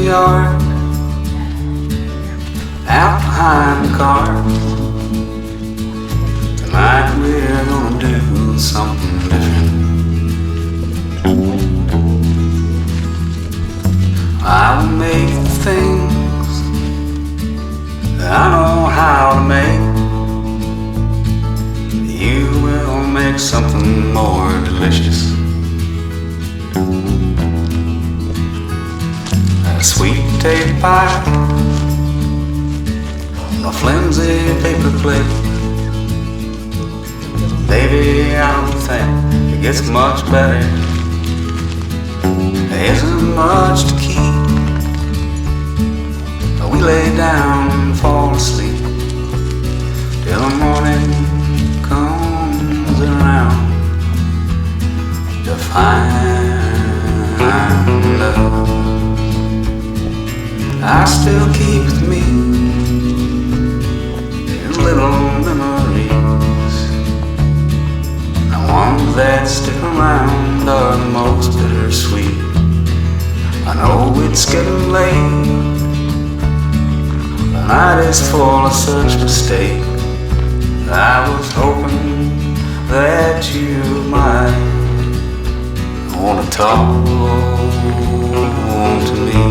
yard, out behind the car. Tonight we're gonna do something different. I will make the things that I know how to make. You will make something more delicious. A sweet potato pie on a flimsy paper plate. Baby, I don't think it gets much better. There isn't much to keep. We lay down and fall asleep till the morning comes around to find love. I still keep with me these little memories. The ones that stick around are the most bittersweet. I know it's getting late. The night is full of such mistakes. I was hoping that you might want to talk to me.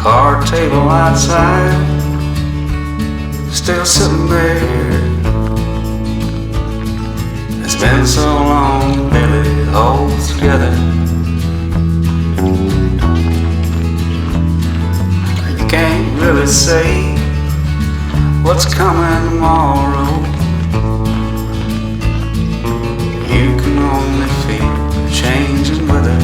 Card table outside, still sitting there. It's been so long, it barely holds together. Can't really say what's coming tomorrow. You can only feel the changing weather.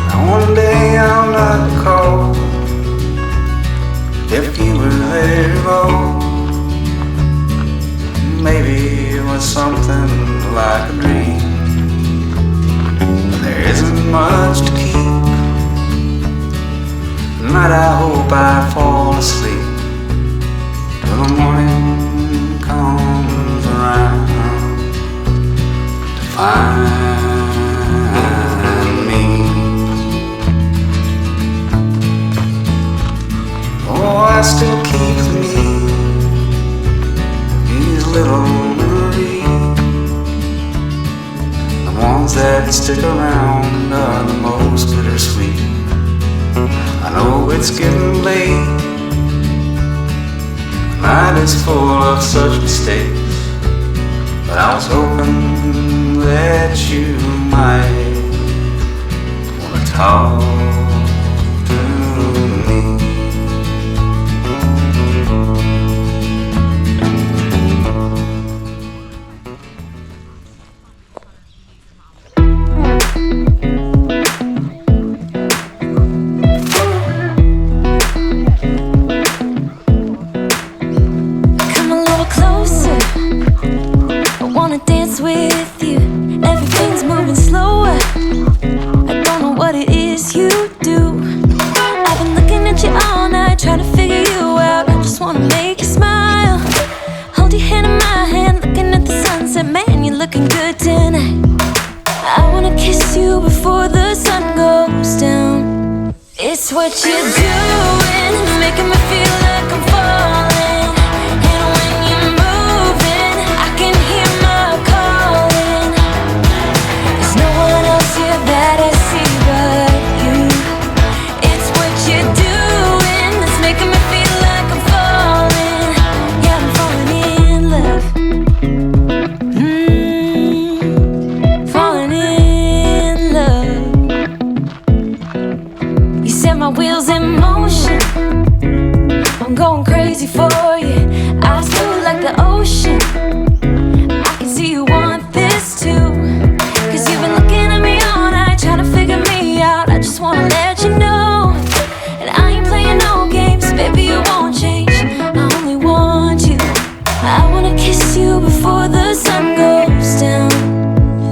Now one day I'll not call if you were there at all. Maybe it was something like a dream. There isn't much to keep. Tonight I hope I fall asleep till the morning comes around to find me. Oh, I still keep with me these little memories. The ones that stick around are the most bittersweet. I know it's getting late. The night is full of such mistakes. But I was hoping that you might want to talk to me. With you, everything's moving slower. I don't know what it is you do. I've been looking at you all night, trying to figure you out. I just wanna make you smile. Hold your hand in my hand, looking at the sunset. Man, you're looking good tonight. I wanna kiss you before the sun goes down. It's what you're doing, making me feel like I'm falling. And when you're moving, I can hear my calling. There's no one else here that I see but you. It's what you're doing that's making me feel like I'm falling. Yeah, I'm falling in love. Falling in love. You set my wheels in motion. I'm going crazy for you. Eyes blue like the ocean. I can see you want this too. Cause you've been looking at me all night, trying to figure me out. I just wanna let you know. And I ain't playing no games, baby, you won't change. I only want you. I wanna kiss you before the sun goes down.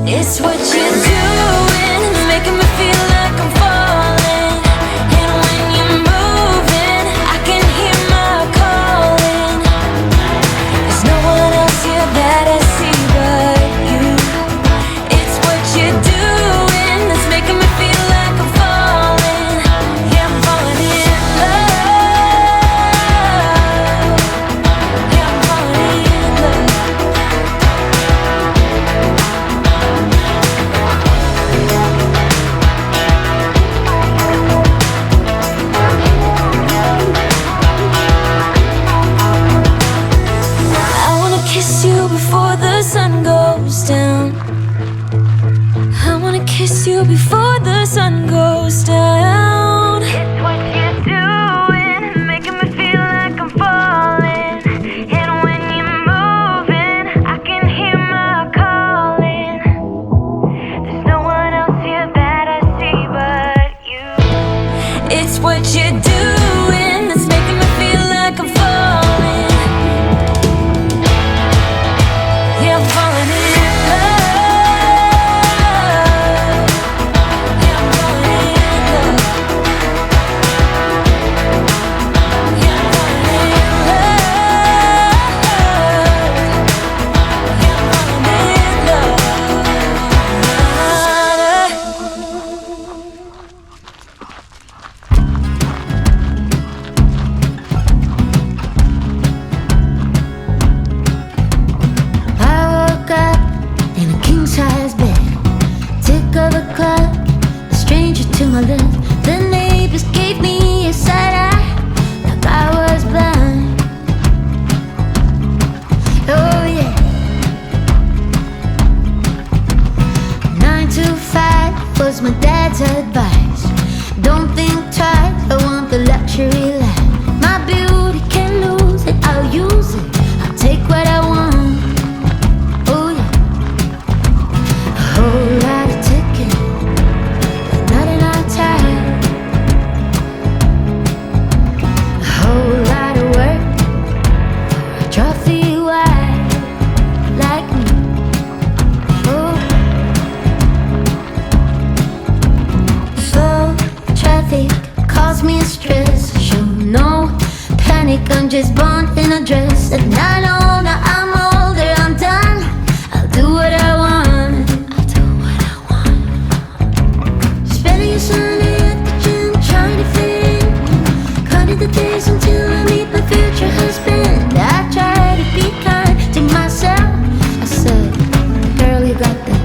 It's what you're doing, making me feel like I'm falling. And when you're moving, I can hear my call. I'm just born in a dress, and I know now I'm older, I'm done. I'll do what I want. I'll do what I want. Spending a Sunday at the gym, trying to fit in. Counting the days until I meet my future husband. I try to be kind to myself. I said, girl, you got this.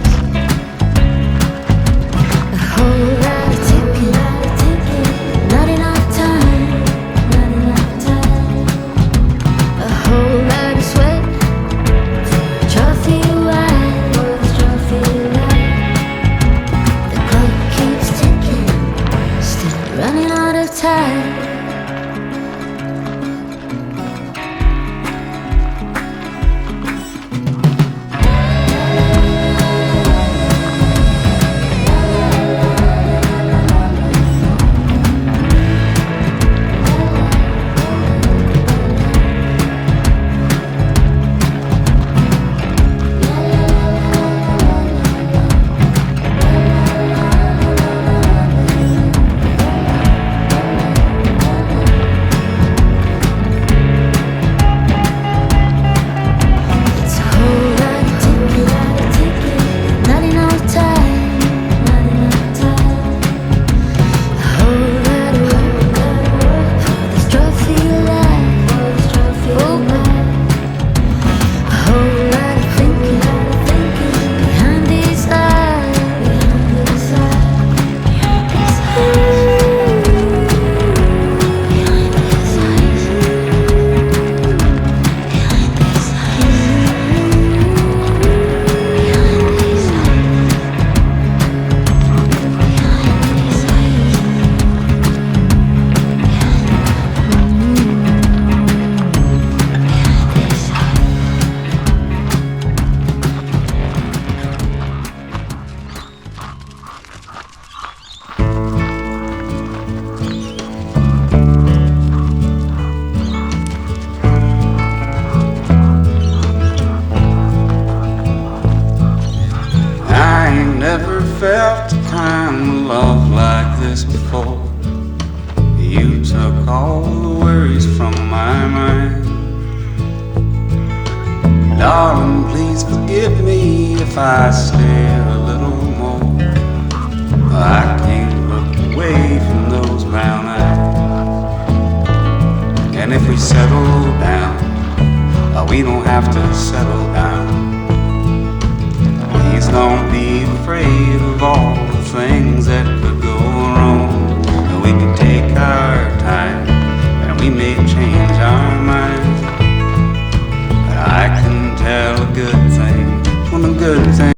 A whole lot of ticking, not enough time, not enough time. A whole lot of sweat for a trophy wife, for this trophy wife. The clock keeps ticking, still running out of time. Never felt a kind of love like this before. You took all the worries from my mind. Darling, please forgive me if I stay a little more. I can't look away from those brown eyes. And if we settle down, we don't have to settle down. Please don't be afraid of all the things that could go wrong. And we can take our time, and we may change our minds. But I can tell a good thing from a good thing.